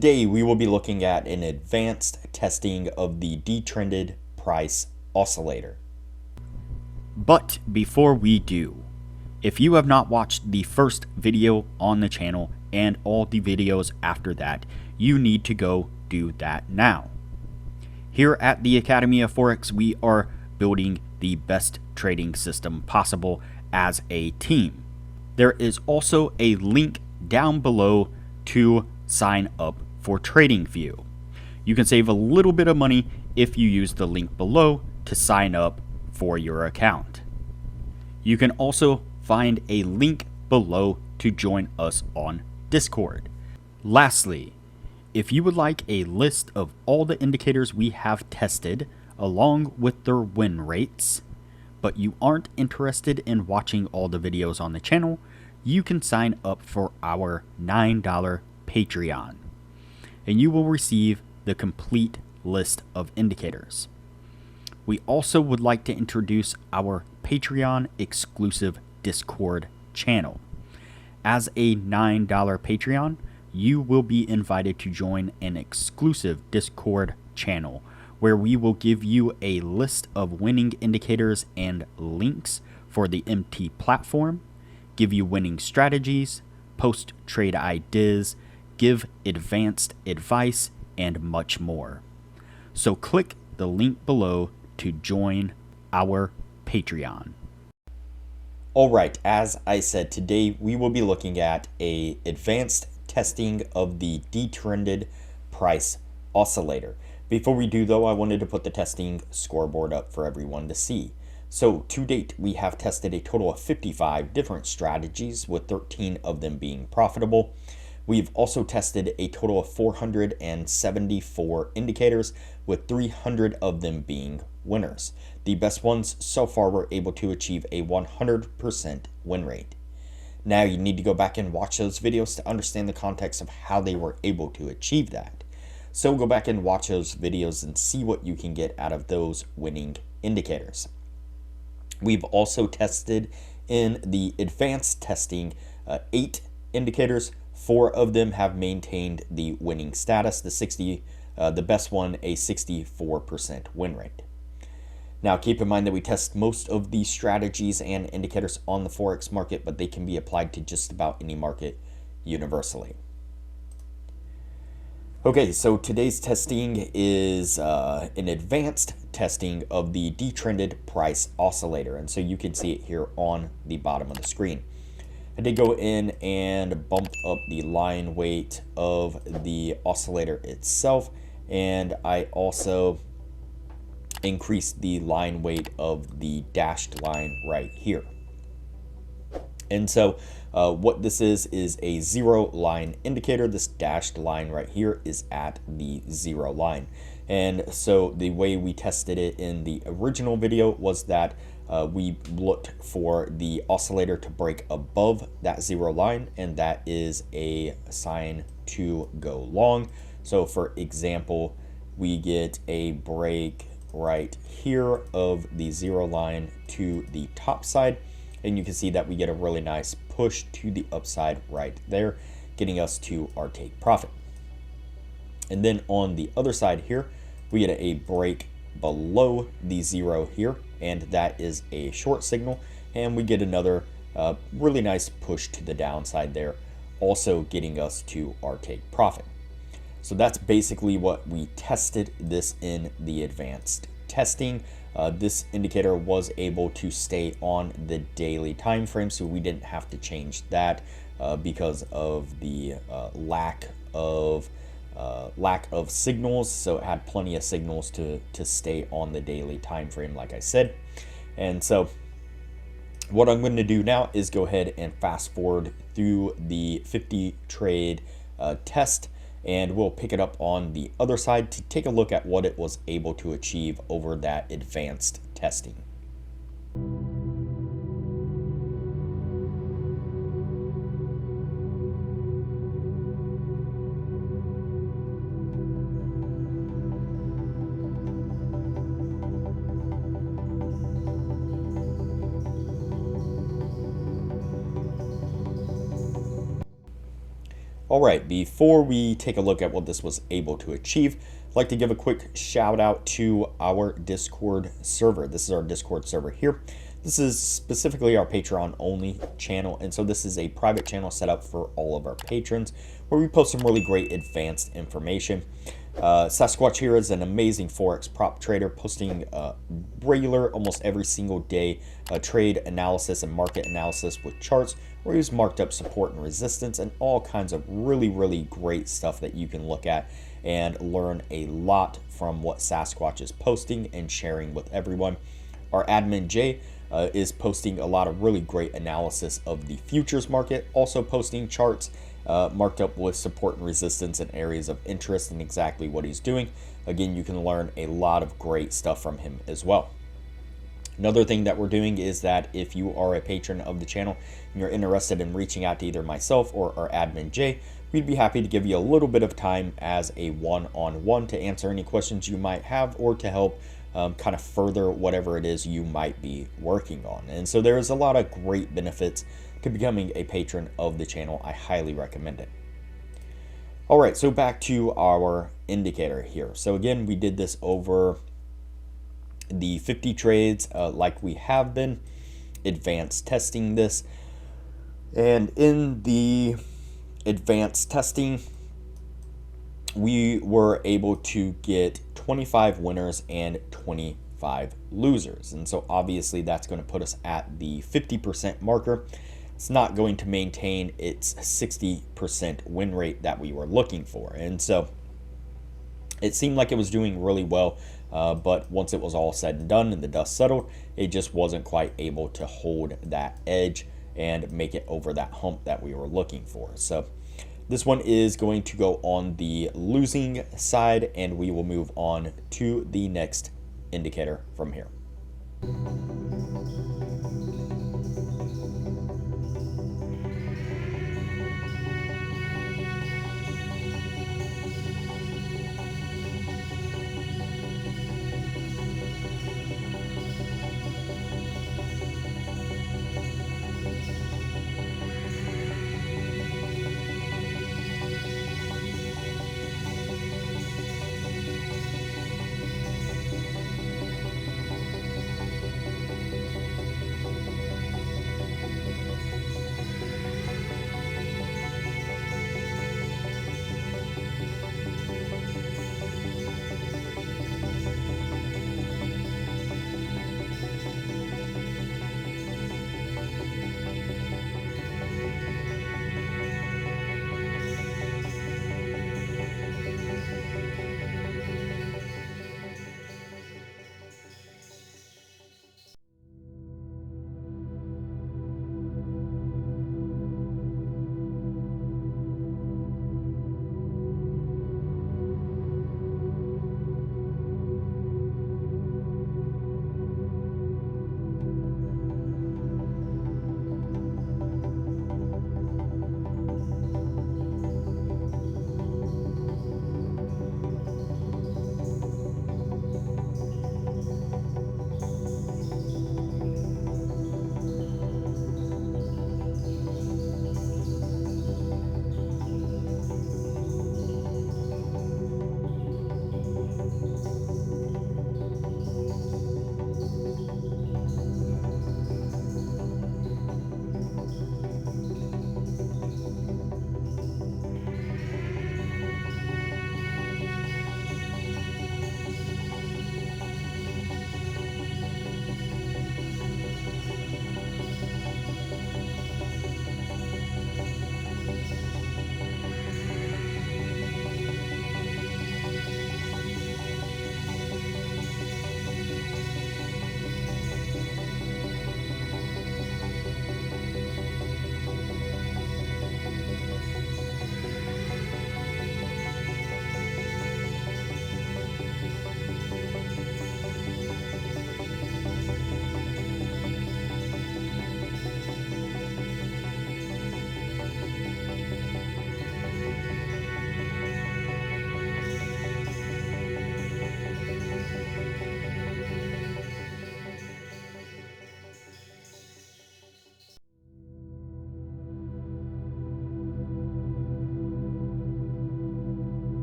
today we will be looking at an advanced testing of the Detrended price oscillator. But before we do, if you have not watched the first video on the channel and all the videos after that, you need to go do that now. Here at the Academy of Forex, we are building the best trading system possible as a team. There is also a link down below to sign up for TradingView. You can save a little bit of money if you use the link below to sign up for your account. You can also find a link below to join us on Discord. Lastly, if you would like a list of all the indicators we have tested along with their win rates, but you aren't interested in watching all the videos on the channel, you can sign up for our $9 Patreon, and you will receive the complete list of indicators. We also would like to introduce our Patreon exclusive Discord channel. As a $9 Patreon, you will be invited to join an exclusive Discord channel where we will give you a list of winning indicators and links for the MT platform, give you winning strategies, post trade ideas, give advanced advice, and much more. So click the link below to join our Patreon. Alright, as I said, today we will be looking at an advanced testing of the Detrended price oscillator. Before we do though, I wanted to put the testing scoreboard up for everyone to see. So to date, we have tested a total of 55 different strategies, with 13 of them being profitable. We've also tested a total of 474 indicators, with 300 of them being winners. The best ones so far were able to achieve a 100% win rate. Now you need to go back and watch those videos to understand the context of how they were able to achieve that. So go back and watch those videos and see what you can get out of those winning indicators. We've also tested in the advanced testing 8 indicators. 4 of them have maintained the winning status. The best one, a 64% win rate. Now keep in mind that we test most of these strategies and indicators on the Forex market, but they can be applied to just about any market universally. Okay, so today's testing is an advanced testing of the Detrended price oscillator, and so you can see it here on the bottom of the screen. I did go in and bump up the line weight of the oscillator itself, and I also increased the line weight of the dashed line right here. And so what this is a zero line indicator. This dashed line right here is at the zero line. And so the way we tested it in the original video was that we looked for the oscillator to break above that zero line, and that is a sign to go long. So for example, we get a break right here of the zero line to the top side, and you can see that we get a really nice push to the upside right there, getting us to our take profit. And then on the other side here, we get a break below the zero here, and that is a short signal, and we get another really nice push to the downside there, also getting us to our take profit. So that's basically what we tested this in the advanced testing. This indicator was able to stay on the daily time frame, so we didn't have to change that because of the lack of signals. So it had plenty of signals to stay on the daily time frame, like I said. And so what I'm going to do now is go ahead and fast forward through the 50 trade test, and we'll pick it up on the other side to take a look at what it was able to achieve over that advanced testing. All right, before we take a look at what this was able to achieve, I'd like to give a quick shout out to our Discord server. This is our Discord server here. This is specifically our Patreon only channel, and so this is a private channel set up for all of our patrons where we post some really great advanced information. Sasquatch here is an amazing Forex prop trader, posting regular, almost every single day, trade analysis and market analysis with charts where he's marked up support and resistance and all kinds of really great stuff that you can look at and learn a lot from what Sasquatch is posting and sharing with everyone. Our admin Jay is posting a lot of really great analysis of the futures market, also posting charts marked up with support and resistance and areas of interest and exactly what he's doing. Again, you can learn a lot of great stuff from him as well. Another thing that we're doing is that if you are a patron of the channel and you're interested in reaching out to either myself or our admin Jay, we'd be happy to give you a little bit of time as a one-on-one to answer any questions you might have or to help kind of further whatever it is you might be working on. And so there is a lot of great benefits to becoming a patron of the channel. I highly recommend it. All right, so back to our indicator here. So again, we did this over the 50 trades like we have been advanced testing this, and in the advanced testing we were able to get 25 winners and 25 losers, and so obviously that's going to put us at the 50% marker. It's not going to maintain its 60% win rate that we were looking for, and so it seemed like it was doing really well, but once it was all said and done and the dust settled, it just wasn't quite able to hold that edge and make it over that hump that we were looking for. So this one is going to go on the losing side, and we will move on to the next indicator from here.